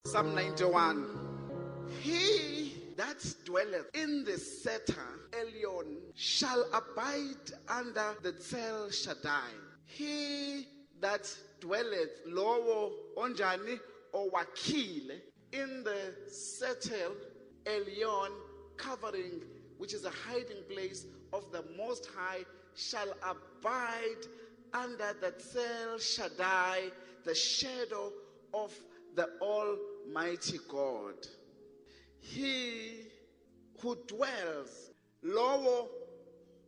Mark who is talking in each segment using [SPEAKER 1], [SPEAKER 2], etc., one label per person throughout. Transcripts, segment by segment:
[SPEAKER 1] Psalm 91. He that dwelleth in the Seter Elyon shall abide under the Tel Shaddai. He that dwelleth lowo onjani owakile in the Seter Elyon, covering, which is a hiding place of the Most High, shall abide under the Tel Shaddai, the shadow of the Almighty God. He who dwells, lowo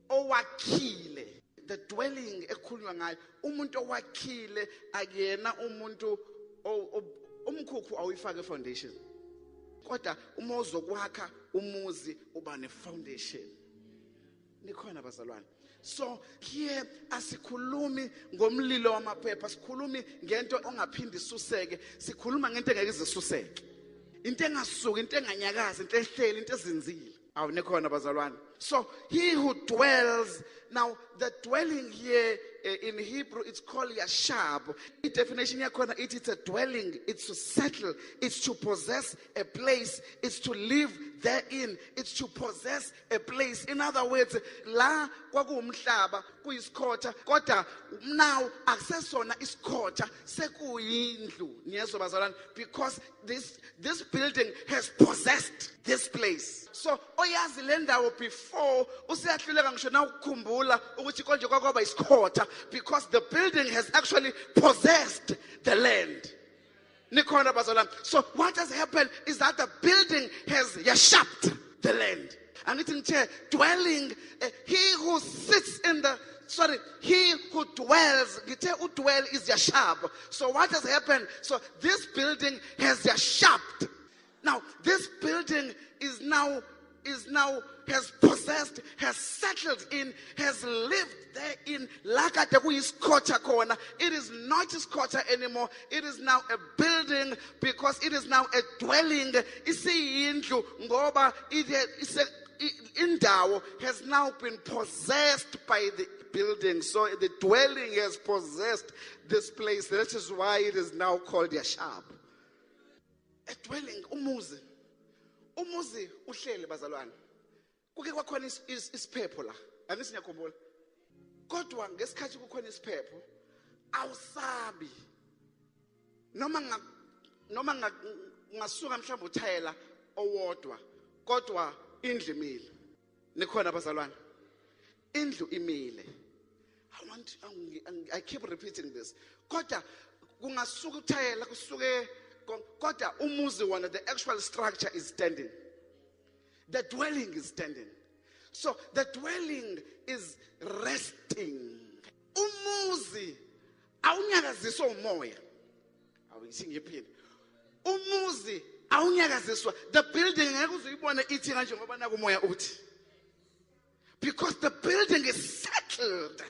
[SPEAKER 1] owakile, the dwelling ekhulunywa ngayo, umuntu owakile akuyena umuntu umkhukhu awuyifake foundation. Kodwa uma uzokwakha umuzi uba ne-foundation. Nikhona bazalwane. So here asikhulumi ngomlilo wamaphepha, sikhulumi ngento ongaphindi isuseke, sikhuluma ngento engeke izisuseke. Into engasuki, into enganyakazi, into ehleli, into ezinzile. Awunikhona bazalwane. So he who dwells, now the dwelling here in Hebrew it's called yashab. The definition here it's a dwelling, it's to settle, it's to possess a place, it's to live therein, it's to possess a place. In other words, la kwakuwumhlaba kuyisikhotsha, kodwa now akusesona isikhotsha sekuyindlu. Niyezwa bazalwane, because this building has possessed this place. So oyazi le ndawo before useyahluleka ngisho na ukukhumbula ukuthi konje kwakwaba isikhotsha, because the building has actually possessed the land. Nikhona bazalwane. So what has happened is that the building has yashapped the land. And it's dwelling, he who sits in the, he who dwells, dwell is yashab. So what has happened? So this building has yashapped. Now this building is now has possessed, has settled in, has lived therein. It is not a squatter anymore. It is now a building, because it is now a dwelling. Indawo has now been possessed by the building. So the dwelling has possessed this place. That is why it is now called Yashab. A dwelling, umuzi. Umuzi uhlele bazalwane. Kuke kwakhona isiphepho la. Anisi ngiyakhumbula. Kodwa ngesikhathi kukhona isiphepho, awusabi. Noma ngasuka mhlawumbe uthayela owodwa, kodwa indlu imile. Nikhona bazalwane. Indlu imile. I keep repeating this. Kodwa kungasuka uthayela kusuke kodwa umuzi wona, the actual structure is standing. The dwelling is standing. So the dwelling is resting. Umuzi awunyakaziswa umoya. Awuyisingiphi. Umuzi awunyakaziswa. The building ngeke uzuyibone ithi kanje ngoba naku umoya uthi. Because the building is settled.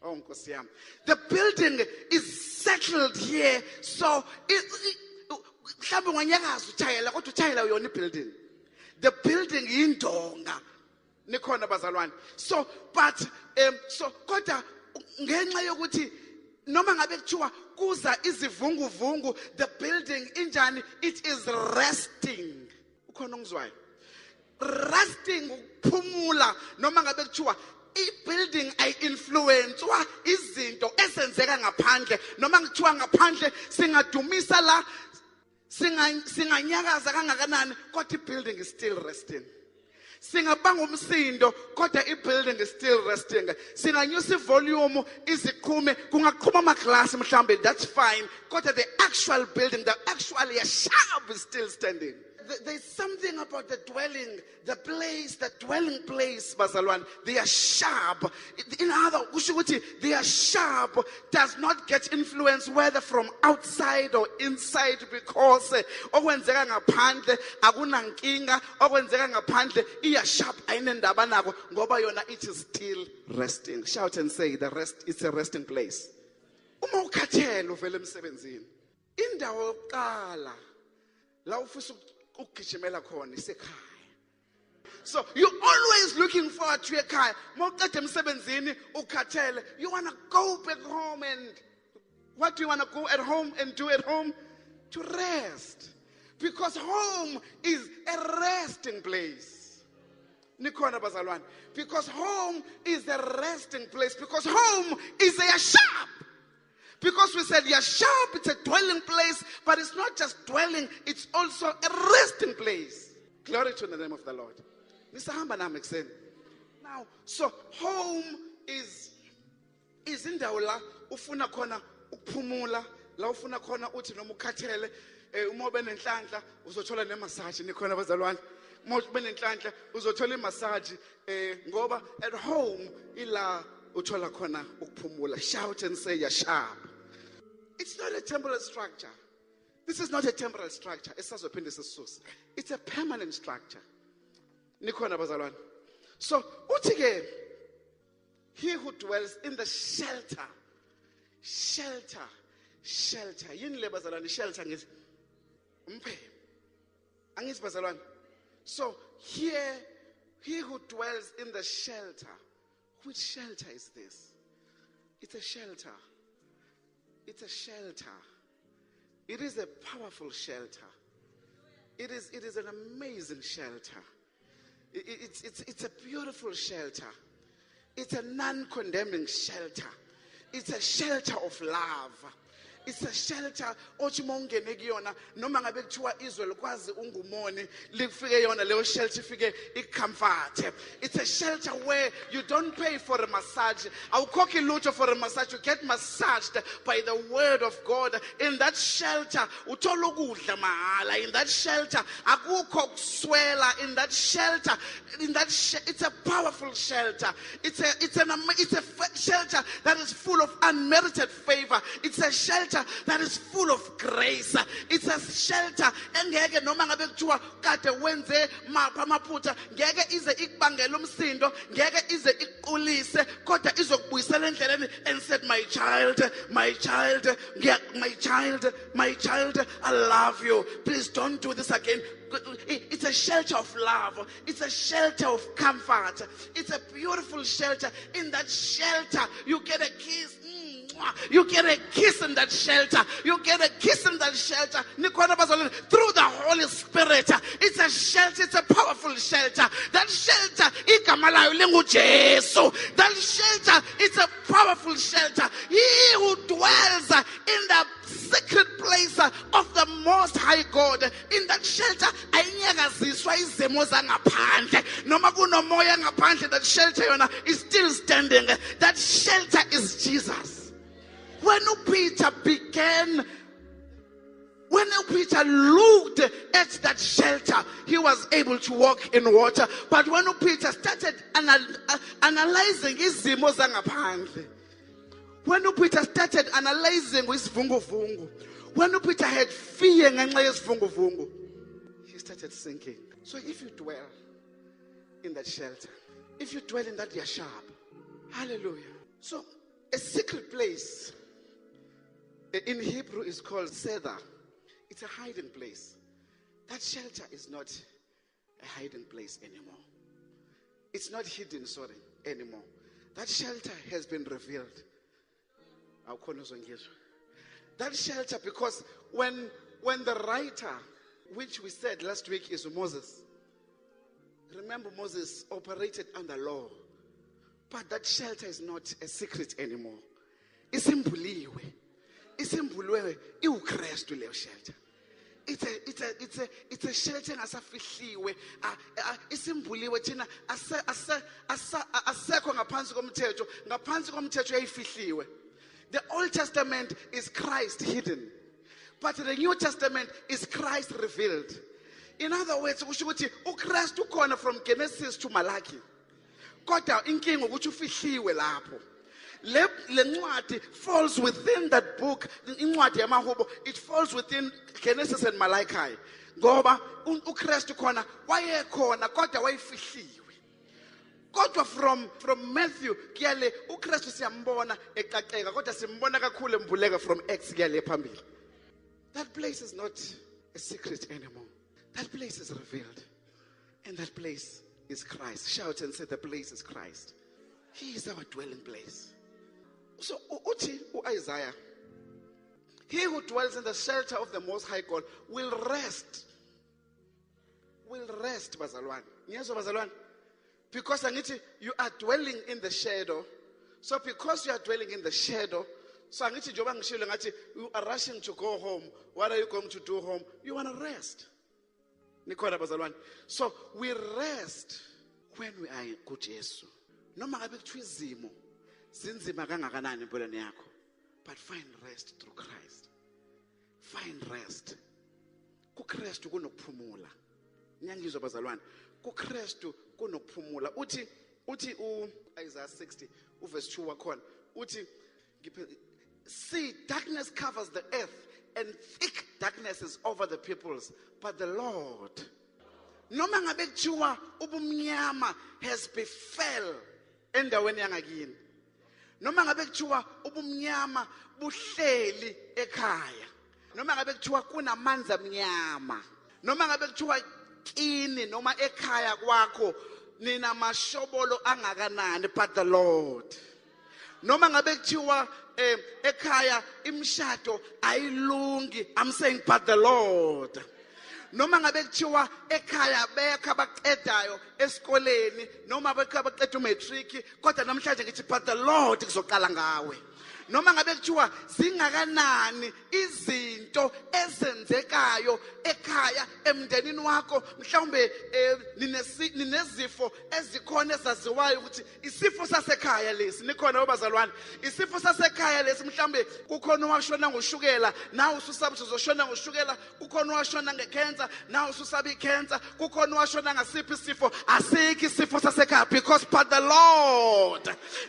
[SPEAKER 1] Oh, Nkosi yami. The building is settled here. So mhlawumbe nganyakaza uthayela kodwa uthayela uyona building. The building indonga. Nikhona bazalwane. So but so kodwa ngenxa yokuthi noma ngabe kuthiwa kuza izivunguvungu, the building injani, it is resting. Ukhona ongizwayo? Resting, ukuphumula. Noma ngabe kuthiwa i-building ay-influence izinto ezenzeka ngaphandle, noma ngithiwa ngaphandle singadumisa la, singanyakaza kangakanani, kodwa i-building is still resting. Singabanga umsindo, kodwa i-building is still resting. Singanyusa ivolume, iziqhume, kungaqhuma amaglasi mhlambe, that's fine. Kodwa the actual building, the actual yashab is still standing. There's something about the dwelling, the place, the dwelling place, bazalwane. The yashab. In other words, the yashab does not get influence whether from outside or inside, because okwenzeka ngaphandle akunankinga, okwenzeka ngaphandle iyashab ayinendaba nako ngoba yona it is still resting. Shout and say the rest, it's a resting place. Uma ukhathele uvela emsebenzini, indawo yokuqala la ufisa ukugijimela khona isekhaya. So you're always looking forward to ekhaya. Mawuqeda emsebenzini ukhathele, you want to go back home, and what do you want to go at home and do at home? To rest. Because home is a resting place. Nikhona bazalwane. Because home is a resting place. Because home is a yashab. Because we said yashab, it's a dwelling place, but it's not just dwelling, it's also a resting place. Glory to the name of the Lord. Now, so home is in la ufuna khona ukuphumula, la ufuna khona uthi noma ukhathele, uma ube nenhlanhla uzothola nemassage nikhona bazalwane. Uma ube nenhlanhla uzothola imassage ngoba at home ila uthola khona ukuphumula. Shout and say yashab. It's not a temporal structure. This is not a temporal structure. It's a permanent structure. Nikhona bazalwane. So, uthi he who dwells in the shelter. Yini le bazalwane shelter ngithi? Umpheme. Angithi bazalwane. So, here he who dwells in the shelter. Which shelter is this? It's a shelter. It's a shelter. It is a powerful shelter. It is an amazing shelter. It's a beautiful shelter. It's a non-condemning shelter. It's a shelter of love. It's a shelter ochimongene kuyona noma ngabe kuthiwa izwe likwazi ungumoni lifike yona leyo shelter ifike icomfort. It's a shelter where you don't pay for a massage. Awukhokhi lutho for a massage. You get massaged by the word of God. In that shelter uthola ukudla mahala. In that shelter akukho kuswela. In that shelter, it's a powerful shelter. It's a shelter that is full of unmerited favor. It's a shelter that is full of grace. It's a shelter engeke noma ngabe kuthiwa kade wenze mapha amaphutha ngeke ize ikubangela umsindo, ngeke ize iqulise, kodwa izokubuyisela endleleni and said, my child, I love you. Please don't do this again. It's a shelter of love. It's a shelter of comfort. It's a beautiful shelter. In that shelter, you get a kiss. You get a kiss in that shelter. You get a kiss in that shelter. Through the Holy Spirit. It's a shelter. It's a powerful shelter. That shelter, that shelter, it's a powerful shelter. He who dwells in the secret place of the Most High God. In that shelter, that shelter is still standing. That shelter is Jesus. When Peter looked at that shelter, he was able to walk in water. But when Peter started analyzing his zangaphandle, when Peter started analyzing his vungu, when Peter had fear vungu, he started sinking. So if you dwell in that shelter, if you dwell in that yashab, hallelujah. So a secret place in Hebrew is called Seder. It's a hiding place. That shelter is not a hiding place anymore. It's not hidden, anymore. That shelter has been revealed. That shelter, because when the writer, which we said last week is Moses. Remember, Moses operated under law. But that shelter is not a secret anymore. It's imbuliwe. IwuKristu leyo shelter. It's a shelter asafihliwe. Isimbuliwe thina asekho ngaphansi komthetho yayifihliwe. The Old Testament is Christ hidden. But the New Testament is Christ revealed. In other words, kusho ukuthi uKristu ukhona from Genesis to Malachi. Kodwa inkinga ukuthi ufihliwe lapho. Le ncwadi falls within that book, incwadi yamahubo. It falls within Genesis and Malachi. Ngoba uKristu khona wayekhona kodwa wayifihliwe. Kodwa from Matthew kuyale uKristu siyambona eqaqeka kodwa simbona kakhulu embuleka from Acts kuyale phambili. That place is not a secret anymore. That place is revealed. And that place is Christ. Shout and say, the place is Christ. He is our dwelling place. So uthi uIsaiah He who dwells in the shelter of the Most High God will rest. Will rest, bazalwane. Yes, bazalwane. Because angithi you are dwelling in the shadow. So because you are dwelling in the shadow, so angithi njoba ngishilo ngathi you are rushing to go home. What are you going to do home? You want to rest. Nikhona bazalwane. So we rest when we are in kuJesu. Noma ngabe kuthiwa izimo zinzima kangakanani empilweni yakho, but find rest through Christ. Find rest. KuKristu kunokuphumula. Ngiyangizwa bazalwane. KuKristu kunokuphumula. Uthi Isaiah 60 verse 2 wakhona. Uthi see, darkness covers the earth and thick darkness is over the peoples, but the Lord, noma ngabe kuthiwa ubumnyama has befell endaweni yangakini, noma ngabe kuthiwa ubumnyama buhleli ekhaya, noma ngabe kuthiwa kunamanzi amnyama, noma ngabe kuthiwa kini noma ekhaya kwakho nina mashobolo angakanani, but the Lord, noma ngabe kuthiwa ekhaya imshado ayilungi, I'm saying but the Lord, noma ngabe kuthiwa ekhaya bekha baqedayo esikoleni noma bekha baqeda umatric kodwa namhlanje ngithi but the Lord kuzoqala ngawe, noma ngabe kuthiwa zingakanani izinto ezenzekayo ekhaya emndenini wakho, mhlawumbe ninezifo ezikhona ezaziwayo ukuthi isifo sasekhaya lesi, nikhona obazalwane, isifo sasekhaya lesi, mhlawumbe kukhona owashona ngoshukela nawe ususaba uzoshona ngoshukela, kukhona owashona ngecancer nawe ususaba icancer, kukhona owashona ngasiphi isifo, asikho isifo sasekhaya, because but the Lord,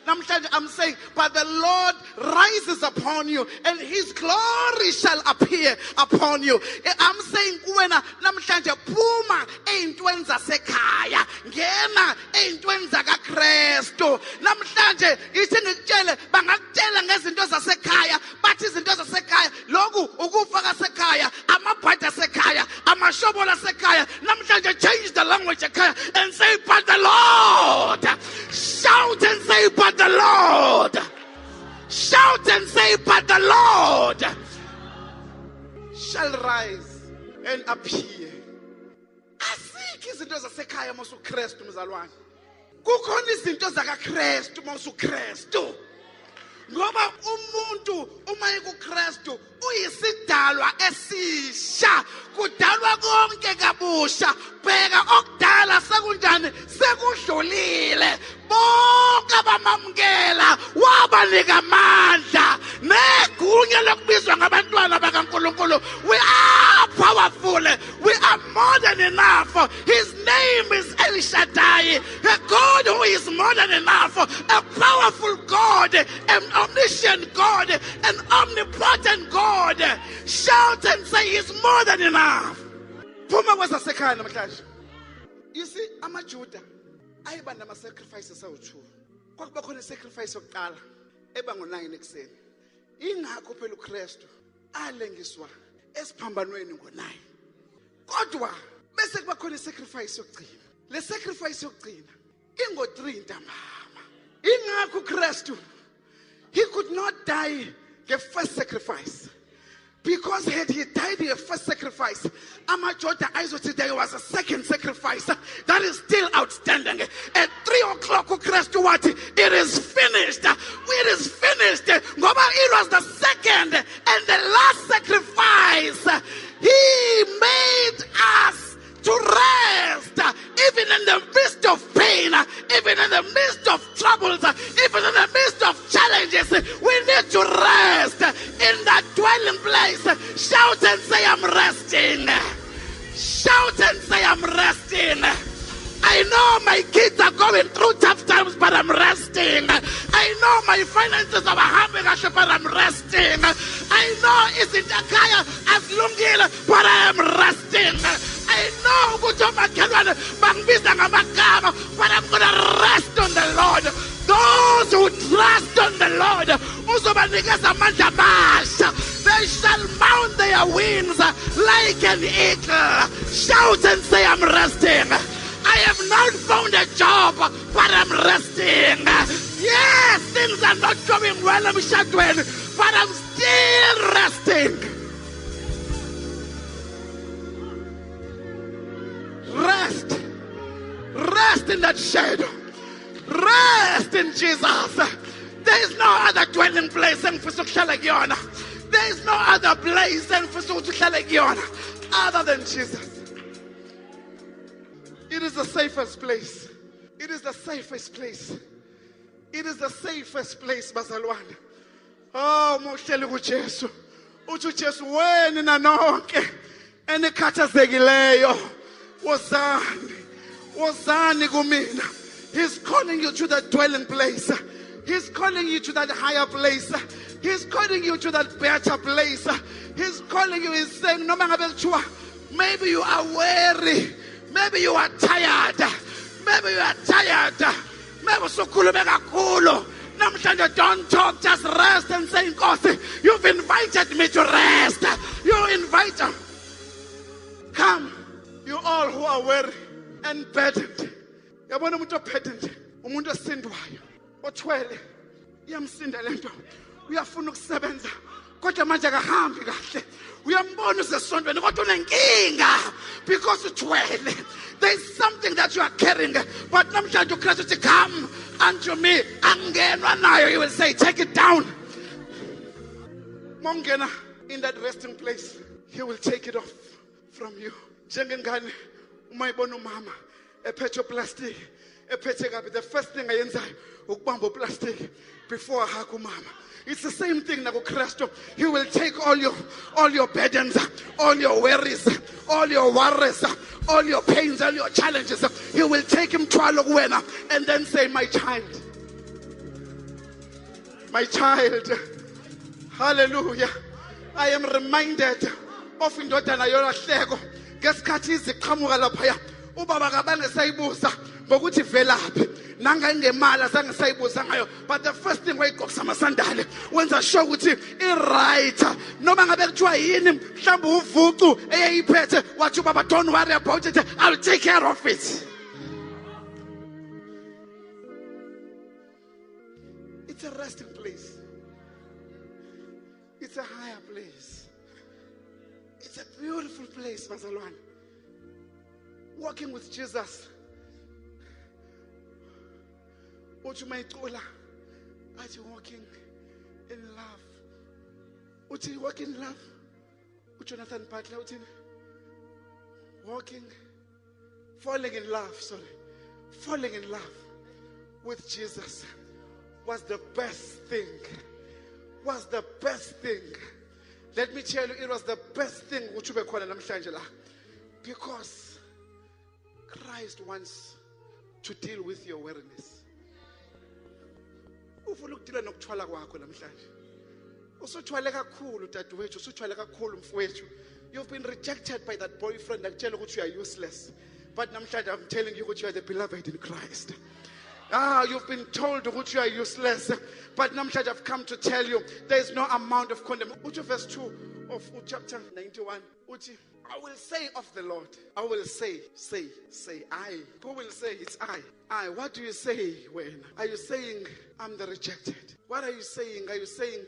[SPEAKER 1] namhlanje I'm saying but the Lord rises upon you and his glory shall appear upon you. I'm saying kuwena namhlanje phuma eyintweni zasekhaya ngena eyintweni zakaKristu. Namhlanje ithi ngikutshele bangakutshela ngezinto zasekhaya, bathi izinto zasekhaya lokhu ukufa kasekhaya, amabhadi asekhaya, amashobola asekhaya. Namhlanje change the language ekhaya and say but the Lord. Shout and say but the Lord. Shout and say, but the Lord shall rise and appear. Asikho izinto zasekhaya mosuKristu mzalwane. Kukhona izinto zakaKristu mosuKristu. Ngoba umuntu uma ekuKristu uyisidalwa esisha, kudalwa konke kabusha. Bheka okudala sekunjani, sekudlulile. Bonke abamamkela wabanika amandla negunya lokubizwa ngabantwana bakaNkulunkulu. We are powerful. We are more than enough. His name is El Shaddai, a God who is more than enough, a powerful God, an omniscient God, an omnipotent God. Shout and say he's more than enough. Phuma kwezasekhaya namhlanje. You see, amaJuda ayiba nama-sacrifices awu-2. Kwakuba khona i-sacrifice yokuqala eba ngo-9 ekuseni. Ingakho phela uKristu alengiswa esiphambanweni ngo-9. Kodwa bese kuba khona i-sacrifice yokugcina. Le sacrifice yokugcina ingo-3 ntambama. Ingakho uKristu, he could not die the first sacrifice. Because had he died the first sacrifice, amaJuda ayizothi there was a second sacrifice that is still outstanding. At 3 o'clock, uKristu wathi, it is finished. It is finished. Ngoba it was the second and the last sacrifice. He made us to rest, even in the midst of pain, even in the midst of troubles, even in the midst of challenges. We need to rest in that dwelling place. Shout and say, I'm resting. Shout and say, I'm resting. I know my kids are going through tough times, but I'm resting. I know my finances are having a show, but I'm resting. I know it's in Takaya as Lungil, but I am resting. I know but I'm going to rest on the Lord. Those who trust on the Lord, they shall mount their wings like an eagle. Shout and say, I'm resting. I have not found a job, but I'm resting. Yes, things are not going well, I'm shadowing, but I'm still resting. Rest. Rest in that shadow. Rest in Jesus. There is no other dwelling place there is no other place other than Jesus. It is the safest place. It is the safest place. It is the safest place, bazalwane. Oh, mohleli kuJesu. Uthi uJesu wena nanonke enikhathazekileyo. Wozani kumina. He's calling you to that dwelling place. He's calling you to that higher place. He's calling you to that better place. He's calling you. He's saying, no matter what, maybe you are weary. Maybe you are tired. Maybe you are tired. Maybe don't talk, just rest and say, you've invited me to rest. You invite them. Come, you all who are weary and burdened. Yabona umuntu ophedened, umuntu osindwayo, othwele, iyamsinda lento. Uyafuna ukusebenza, kodwa manje akahambi kahle. Uyambona usesontweni kodwa unenkinga because uthwele. There is something that you are carrying, but namhlanje uKristu uthi come unto me. Angenwa nayo, he will say, take it down. Mongena in that resting place, he will take it off from you. Njengengane uma ibona umama ephethe plastic, ephethe kabi, the first thing ayenzayo ukubamba plastic before ahaka umama. It's the same thing na kuKristu. He will take all your burdens, all your worries, all your worries, all your pains, all your challenges. He will take him to Alogwena and then say, my child, hallelujah. I am reminded of indodana yolahleko ngesikhathi iziqhamuka laphaya ubaba kabangesayibuza ngokuthi velaphi nanga ingemali azangesayibuza ngayo, but the first thing wayigqokisa amasandali wenza sure ukuthi i-right noma ngabe kuthiwa yini mhlawumbe uvucu eyayiphethe wathi ubaba don't worry about it, I'll take care of it. It's a resting place. It's a higher place. It's a beautiful place, bazalwane. Walking with Jesus. Uthi mayicula athi walking in love. Uthi walk in love. uJonathan Butler uthini? Falling in love with Jesus was the best thing. Let me tell you, it was the best thing which ube khona namhlanje la, because Christ wants to deal with your weariness. Ufuna ukudila nokuthwala kwakho namhlanje. Usuthwale kakhulu dadewethu, usuthwale kakhulu mfowethu. You've been rejected by that boyfriend akutshela ukuthi you are useless. But namhlanje I'm telling you that you are the beloved in Christ. You've been told that you are useless, but namhlanje I've come to tell you there is no amount of condemnation. Uthi verse 2 of chapter 91. Uthi, I will say of the Lord. I will say, I. Who will say? It's I. I. What do you say when? Are you saying I'm the rejected? What are you saying? Are you saying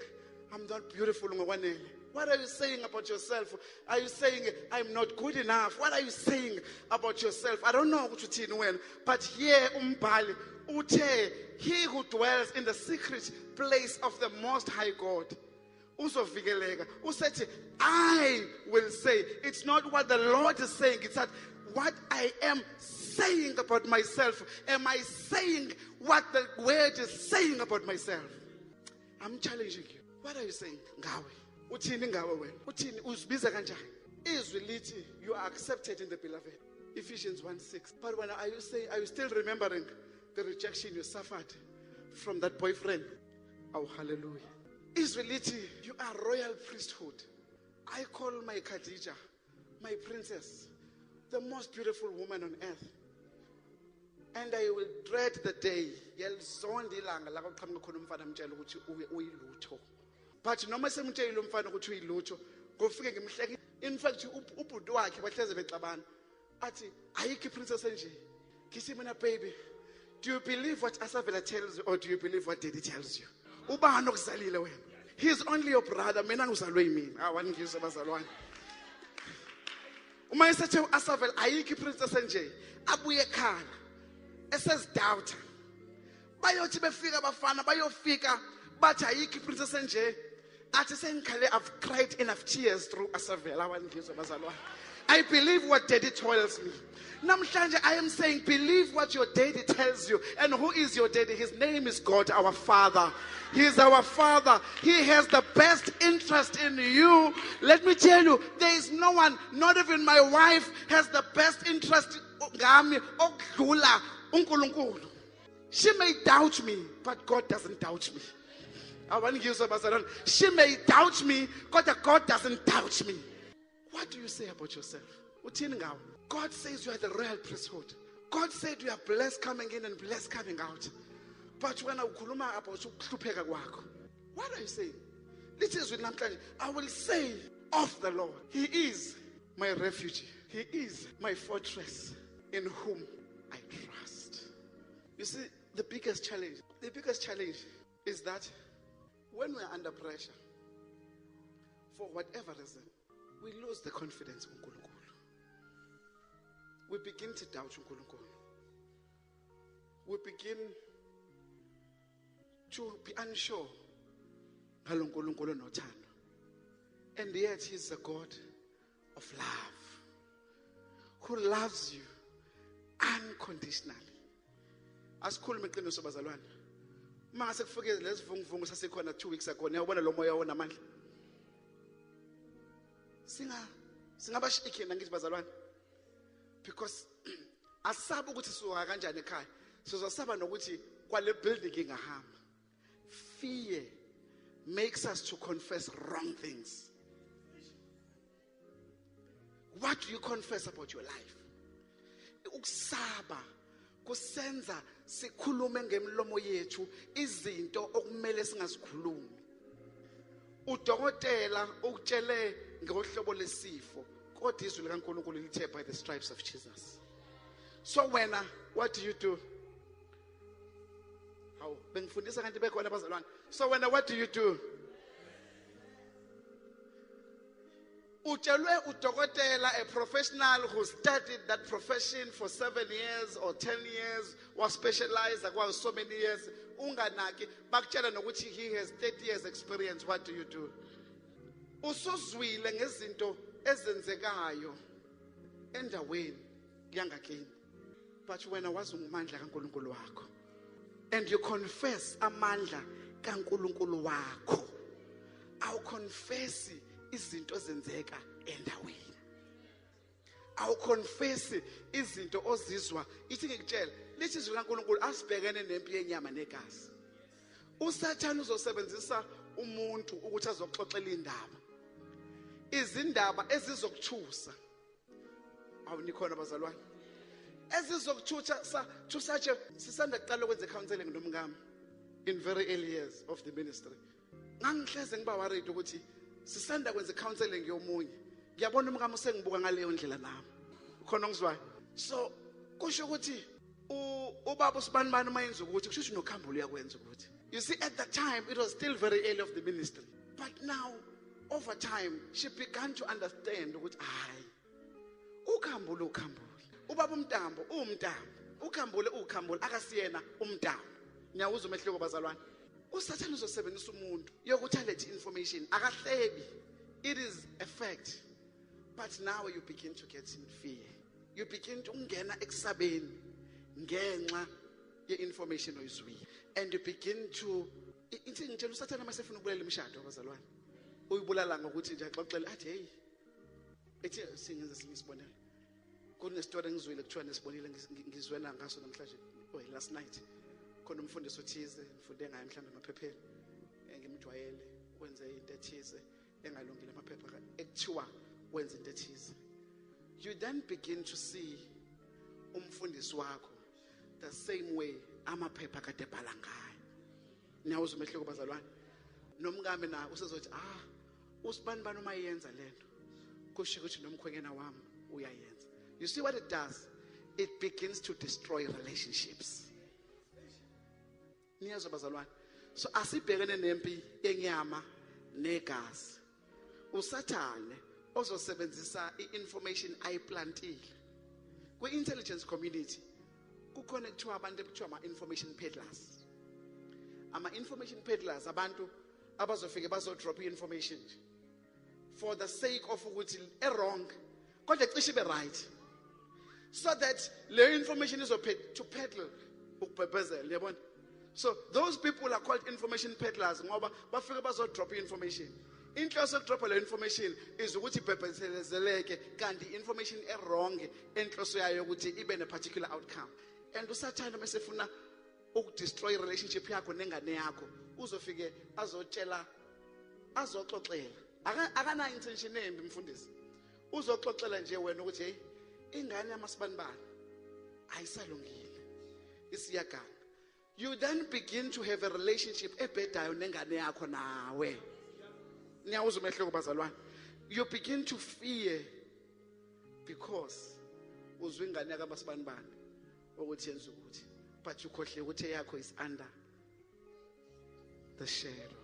[SPEAKER 1] I'm not beautiful? What are you saying about yourself? Are you saying I'm not good enough? What are you saying about yourself? I don't know what you think when, but here umbhali uthe, he who dwells in the secret place of the Most High God uzovikeleka. Usethi, I will say. It's not what the Lord is saying, it's that what I am saying about myself. Am I saying what the word is saying about myself? I'm challenging you. What are you saying? Ngawe. Uthini ngawe wena? Uthini uzibiza kanjani? Izwi lithi you are accepted in the beloved. Ephesians 1:6. But when are you saying, are you still remembering the rejection you suffered from that boyfriend? Oh, hallelujah. Izwi lithi you are royal priesthood. I call my Khadija, my princess, the most beautiful woman on earth. And I will dread the day. But noma semtshela umfana ukuthi uyilutho, ngofike ngimhleke. In fact, ubhuti wakhe bahleze bexabana. Athi, ayikho princess nje. Kithi mina baby, do you believe what Asavela tells you or do you believe what Daddy tells you? Ubani okuzalile wena? He's only your brother. Mina ngizalwe yimi. Awangizwe bazalwane. Uma esethe uAsavel ayikho iprincess nje abuye ekhaya. Esezidoubt. Bayothi befika abafana bayofika bathi ayikho iprincess nje. Athi sengikhale I've cried enough tears through Asavel. Awangizwe bazalwane. I believe what daddy tells me. Namhlanje, I am saying, believe what your daddy tells you. And who is your daddy? His name is God, our Father. He is our Father. He has the best interest in you. Let me tell you, there is no one, not even my wife, has the best interest ngami okudlula uNkulunkulu. She may doubt me, but God doesn't doubt me. She may doubt me, but God doesn't doubt me. What do you say about yourself? God says you are the royal priesthood. God said you are blessed coming in and blessed coming out. But when I ukhuluma about ukuhlupheka kwakho, what are you saying? This is with namhlanje. I will say of the Lord, He is my refuge. He is my fortress in whom I trust. You see, the biggest challenge is that when we are under pressure, for whatever reason, we lose the confidence in uNkulunkulu. We begin to doubt uNkulunkulu. We begin to be unsure ngalo uNkulunkulu nothando. And yet He's a God of love, who loves you unconditionally. Asikhulume iqiniso bazalwane. Mase kufike lesivunguvungu sasekhona 2 weeks ago, niyabona lo moya wonamandla. Singabashiki ngithi bazalwane, because asabe ukuthi sizoha kanjani ekhaya, sizosaba nokuthi kwale building ingahamba. Fear makes us to confess wrong things. What do you confess about your life? Ukusaba kusenza sikhulume ngemlomo yethu izinto okumele singazikhulumi. Udokotela ukutshele ngohlobo lesifo, kodwa izwi likaNkulunkulu lithe by the stripes of Jesus. So what do you do? How bengifundisa kanti bekhona abazalwane. So what do you do? Utshelwe udokotela, a professional who studied that profession for 7 years or 10 years, was specialized across so many years. Unganaki bakutshela nokuthi he has 30 years experience. What do you do? Usuzwile ngezinto ezenzekayo endaweni yangakini, but wena wazi umandla kaNkulunkulu wakho, and you confess amandla kaNkulunkulu wakho, awukonfesi izinto ezenzeka endaweni, awukonfesi izinto ozizwa. Ithi ngikutshela lithi izwi likaNkulunkulu asibhekene nempi yenyama negazi. Usathane uzosebenzisa umuntu ukuthi azoxoxela indaba, izindaba ezizokuthusa. Awunikhona bazalwane, ezizokuthusa thusache. Sisanda kuqala ukwenza counseling nomngami in very early years of the ministry. Ngangihleze ngiba worried ukuthi sisanda kwenza counseling yomunye, ngiyabona umngami usengibuka ngaleyo ndlela nami. Ukhona ongizwayo? So kusho ukuthi ubaba usibanibani mayenza ukuthi kusho ukuthi noKhambule uyakwenza ukuthi. You see, at that time it was still very early of the ministry, but now over time she began to understand ukuthi hayi, uKhambule ubaba umntambo uKhambule akasiyena umntambo. Niyawuza umehluko bazalwane. Usathane uzosebenzisa umuntu yokuthi alethe information, akahleki. It is a fact. But now you begin to get in fear. You begin to ungena ekusabeni ngenxa ye-information oyizwile, and you begin to ithi ngitshela usathane masefuna ukubulela imishado bazalwane, uyibulala ngokuthi nje axoxele athi hey, ethi singenza singisibonela. Kunestory engizwile kuthiwa nesibonile ngizwena ngaso namhlanje, last night. Khona umfundisi othize ngifunde ngaye mhlawumbe emaphepheni, ngimjwayele wenze into ethize engalungile amaphepha ekuthiwa wenze into ethize. You then begin to see umfundisi wakho the same way amaphepha kade ebhala ngayo. Niyawuza umehluko bazalwane. Nomngame na usezothi usibanibani uma yenza lento, kusho ukuthi nomkhwenyana wami uyayenza. You see what it does? It begins to destroy relationships. Niyazwa bazalwane. So asibhekene nempi yenyama negazi. Usathane ozosebenzisa i-information ayiplantile. Kwi-intelligence community kukhona kuthiwa abantu ekuthiwa ama-information peddlers. Ama-information peddlers abantu abazofike bazodrop i-information for the sake of ukuthi wrong kodwa cishe be right, so that the information is to peddle ukubhebhezela, yabona. So those people are called information peddlers ngoba bafike bazodrop i-information. Inhloso yokudropha le information is ukuthi ibhebhezeleke kanti information wrong enhloso yayo ukuthi ibe ne particular outcome. And usathana mesefuna ukudestroy relationship yakho nengane yakho, uzofike azotshela azoxoxela. Akana intention embi mfundisi. Uzoxoxela nje wena ukuthi hey, ingane yamasibani ayisalungile, isiyaganga. You then begin to have a relationship ebhedayo nengane yakho nawe. Niyawuzwa umehloko bazalwane. You begin to fear because uzwe ingane yakamasibani ukuthi yenza ukuthi, but ukhohle ukuthi yakho is under the shadow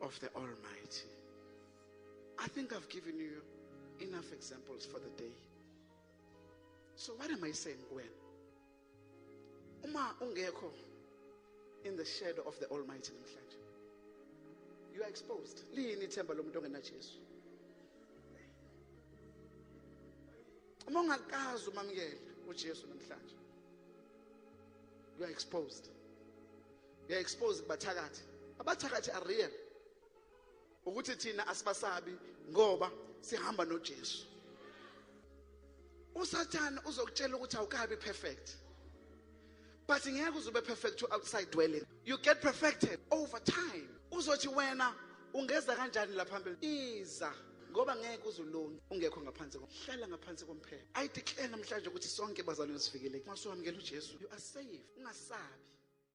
[SPEAKER 1] of the Almighty. I think I've given you enough examples for the day. So what am I saying when? Uma ungekho in the shadow of the Almighty namhlanje, you are exposed. Lini ithemba lomuntu ongena Jesu? Uma ungakazi umamukele uJesu namhlanje, you are exposed. You are exposed kubathakathi. Abathakathi are real. Ukuthi thina asibasabi ngoba sihamba noJesu. Usathana uzokutshela ukuthi awukabi perfect. But ngeke uzube perfect to outside dwelling. You get perfected over time. Uzothi wena ungeza kanjani la phambili? Iza ngoba ngeke uzulunga ungekho ngaphansi hlala ngaphansi komphela. I declare namhlanje ukuthi sonke bazalwane sifikele. Mase wamukela uJesu, you are saved. Ungasabi.